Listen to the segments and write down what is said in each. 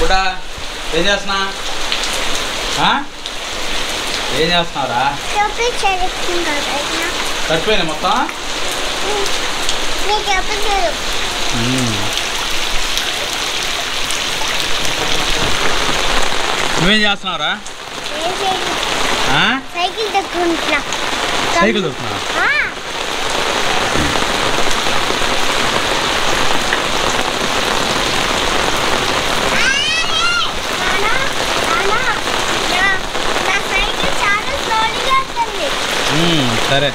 కూడా ఏం చేస్తున్నా ఏం చేస్తున్నావురా చచ్చిపోయినా మొత్తం నువ్వేం చేస్తున్నావురా సైకిల్ దొక్కుతున్నా సరే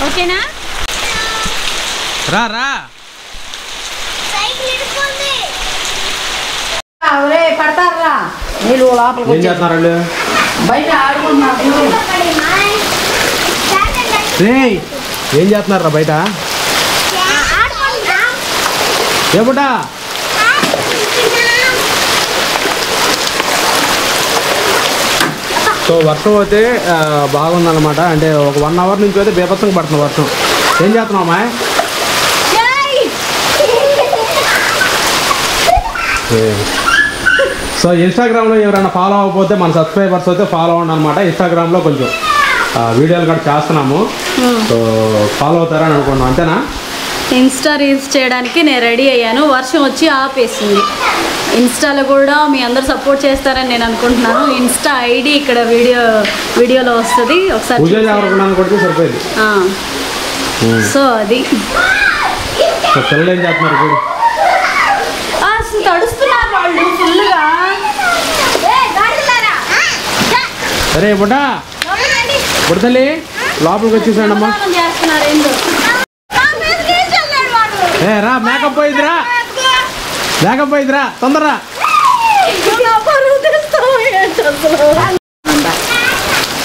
ఓకేనా రా రా పడతారా నీళ్ళు లోపలికి ఏం చేస్తున్నారు బయట ఆడుకుంటున్నారు ఏం చేస్తున్నారా బయట ఏమిటా సో వర్షం అయితే బాగుందన్నమాట అంటే ఒక 1 అవర్ నుంచి అయితే బీభత్సంగా పడుతుంది వర్షం ఏం చేస్తున్నావు అమ్మాయి సో ఇన్స్టాగ్రామ్లో ఎవరైనా ఫాలో అవ్వకపోతే మన సబ్స్క్రైబర్స్ అయితే ఫాలో అవ్వండి అనమాట ఇన్స్టాగ్రామ్లో కొంచెం వీడియోలు కూడా చేస్తున్నాము సో ఫాలో అవుతారని అనుకున్నాం అంతేనా ఇన్స్టా రీల్స్ చేయడానికి నేను రెడీ అయ్యాను వర్షం వచ్చి ఆపేసింది ఇన్స్టాలో కూడా మీ అందరు సపోర్ట్ చేస్తారని నేను అనుకుంటున్నాను ఇన్స్టా ఐడి ఇక్కడ వీడియోలో వస్తుంది ఒకసారి సరిపోయింది సో అది పిల్లలు ఏం చేస్తున్నారు తడుస్తున్నారు వాళ్ళు ఫుల్గా సరే బుడ్డా బుడతల్లి లోపలికి వచ్చేసాడమ్మా రా మేకప్ పోయిద్దిరా తొందరరా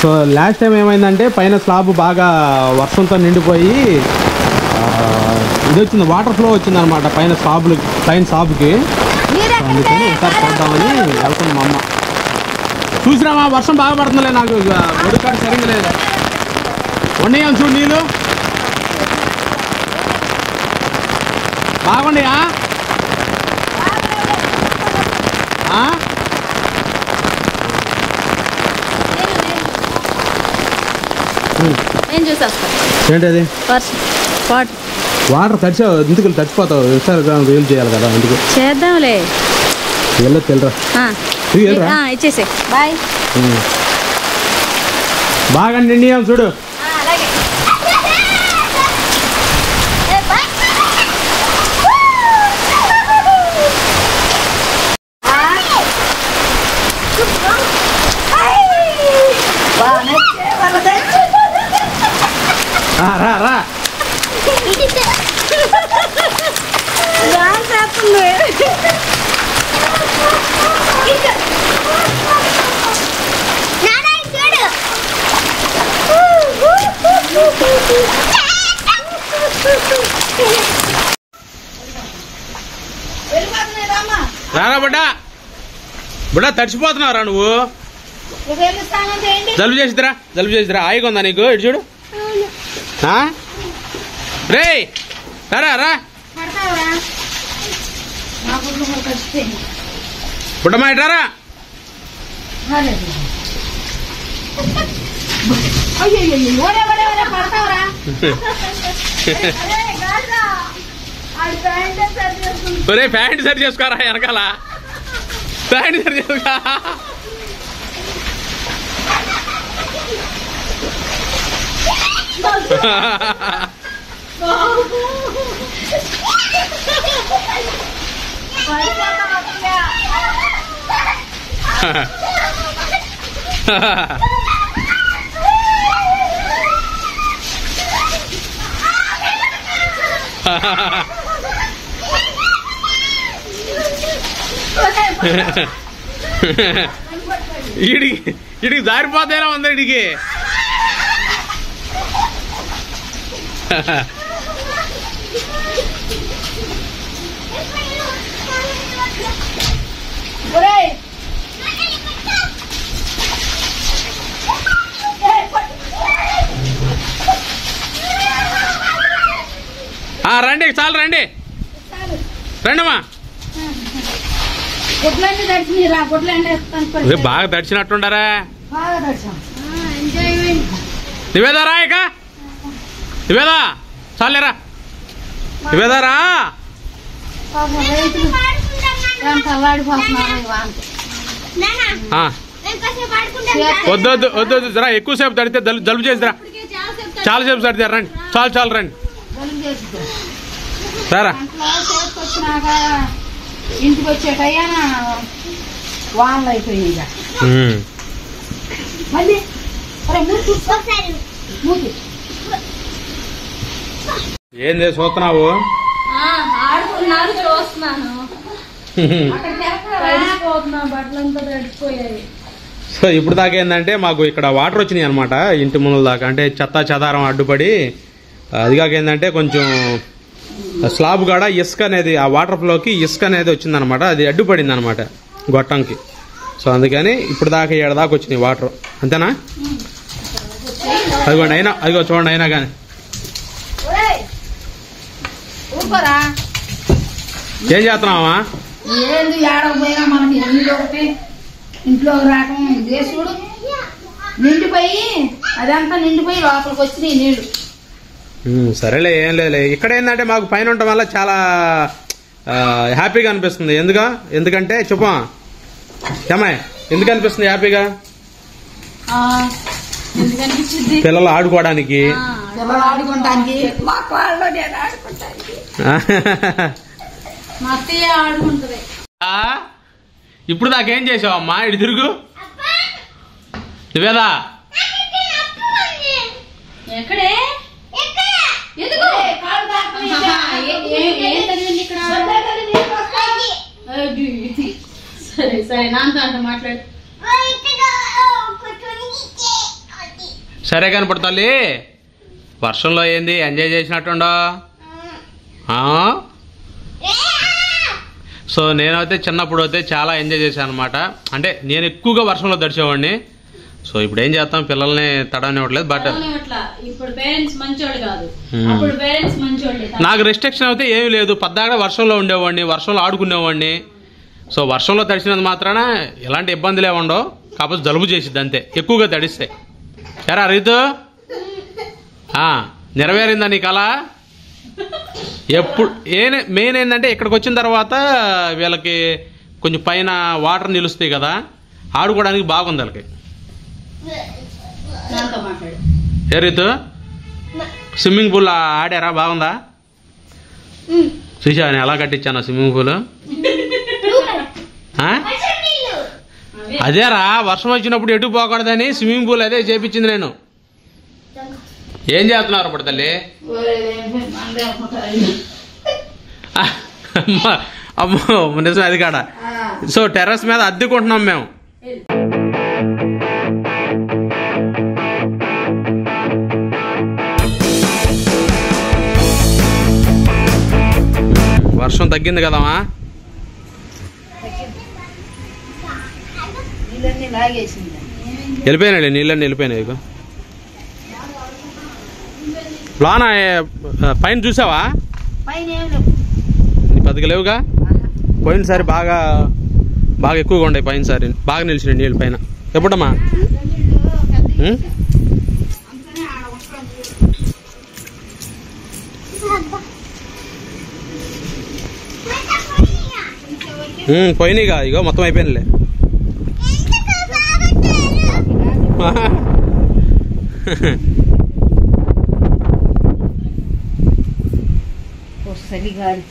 సో లాస్ట్ టైం ఏమైందంటే పైన స్లాబ్ బాగా వర్షంతో నిండిపోయి ఇది వచ్చింది వాటర్ ఫ్లో వచ్చింది అనమాట పైన స్లాబ్కి అందుకని ఒకసారి చూద్దామని వెళ్తుంది మా అమ్మ చూసిరామా వర్షం బాగా పడుతుందిలే నాకు ఒడికాడు సరిగ్గా లేదు ఉన్నాయని చూడు నీళ్ళు బాగుండయా ఏంటది వాటర్ తడిచావు ఎందుకు తడిచిపోతావు ఇన్స్టాగ్రామ్ రీల్ చేయాలి కదా ఎందుకు చేద్దాంలే వెళ్ళరా ఇచ్చేసే బాయ్ బాగా నిండియాం చూడు రా రా రారా బుడ్డా బుడ్డా తడిచిపోతున్నావురా నువ్వు జలుబు చేసిద్దిరా హాయిగా ఉందా నీకు ఇటు చూడు రే రా రా బుడ్డమ్మా ఇటారా ఒరే ప్యాంట్ సరి చేసుకోరా వెనకాల ప్యాంట్ సరి చేసుకో ఇడికి జారిపోతేనా ఉంది ఇడికి రండి చాలు రండి రండమ్మా బాగా దర్శనట్టుండారా నివేదారా ఇక నివేదా చాలేరా నివేదారా వద్దు వద్దు వద్దు వద్దు జరా ఎక్కువసేపు తడితే జలుబు చేసిరా చాలాసేపు తడితే రండి చాలు చాలు రండి సారా ఇంటికి వచ్చేటయ్యాన వానలు అయిపోయాయి మళ్ళీ ఏంది చూస్తున్నావు ఆడుకున్నారు చూస్తున్నాను బట్టలంతా తడిచిపోయాయి. సో ఇప్పుడు దాకా ఏంటంటే మాకు ఇక్కడ వాటర్ వచ్చినాయి అనమాట ఇంటి ముందు దాకా అంటే చెత్త చెదారం అడ్డుపడి అది కాక ఏంటంటే కొంచెం స్లాబ్ కాడ ఇసుక అనేది ఆ వాటర్ ఫ్లోకి ఇసుక అనేది వచ్చిందనమాట అది అడ్డుపడింది అనమాట గొట్టంకి సో అందుకని ఇప్పుడు దాకా ఏడు దాకా వచ్చినాయి వాటర్ అంతేనా అదిగోండి అయినా అదిగో చూడండి అయినా కానీ ఏం చేస్తున్నావా ఏంది ఏడకపోయినా మనకి నీళ్ళు ఒకటి ఇంట్లో రాకం దేశుడు నిండిపోయి అదంతా నిండిపోయి లోపలికి వచ్చినాయి నీళ్లు సరేలే ఏం లేదులే ఇక్కడ ఏంటంటే మాకు పైన ఉండటం వల్ల చాలా హ్యాపీగా అనిపిస్తుంది ఎందుకంటే చెప్పా ఏమాయ్ ఎందుకు అనిపిస్తుంది హ్యాపీగా పిల్లలు ఆడుకోవడానికి ఇప్పుడు దాకేం చేసావమ్మా ఇటు తిరుగు నువ్వేదా ఎక్కడే సరే సరే నాన్న మాట్లాడు సరే కనపడతాలి వర్షంలో ఏంది ఎంజాయ్ చేసినట్టుండో సో నేనైతే చిన్నప్పుడు అయితే చాలా ఎంజాయ్ చేశాను అనమాట అంటే నేను ఎక్కువగా వర్షంలో తడిచేవాడిని సో ఇప్పుడు ఏం చేస్తాం పిల్లల్ని తడవనివ్వట్లేదు బట్ నాకు రెస్ట్రిక్షన్ అయితే ఏమీ లేదు పద్దాక వర్షంలో ఉండేవాడిని వర్షంలో ఆడుకునేవాడిని సో వర్షంలో తడిచినంత మాత్రాన ఎలాంటి ఇబ్బందులు ఏముండవు కాకపోతే జలుబు చేసిద్ది అంతే ఎక్కువగా తడిస్తే ఎరా రీతు నెరవేరిందా నీ కళ ఎప్పుడు మెయిన్ ఏంటంటే ఇక్కడికి వచ్చిన తర్వాత వీళ్ళకి కొంచెం పైన వాటర్ నిలుస్తాయి కదా ఆడుకోవడానికి బాగుంది వాళ్ళకి ఏ రీతు స్విమ్మింగ్ పూల్ ఆడారా బాగుందా చూసా నేను ఎలా కట్టించాను స్విమ్మింగ్ పూల్ అదేరా వర్షం వచ్చినప్పుడు ఎటు పోకూడదని స్విమ్మింగ్ పూల్ అదే చేపించింది నేను ఏం చేస్తున్నారు ఇప్పుడు తల్లి అమ్మో నిజం అది కాడ సో టెర్రస్ మీద అద్దెకుంటున్నాం మేము వర్షం తగ్గింది కదమ్మా వెళ్ళిపోయినాడు నీళ్ళన్నీ వెళ్ళిపోయినాయి లోన పైన చూసావా పెద్దగా లేవుగా పోయినసారి బాగా ఎక్కువగా ఉండే పోయినసారి బాగా నిలిచినాయి నీళ్ళు పైన ఎప్పుడమ్మా? పోయినాయిగా, ఇగో మొత్తం అయిపోయినలే. చలి గాలి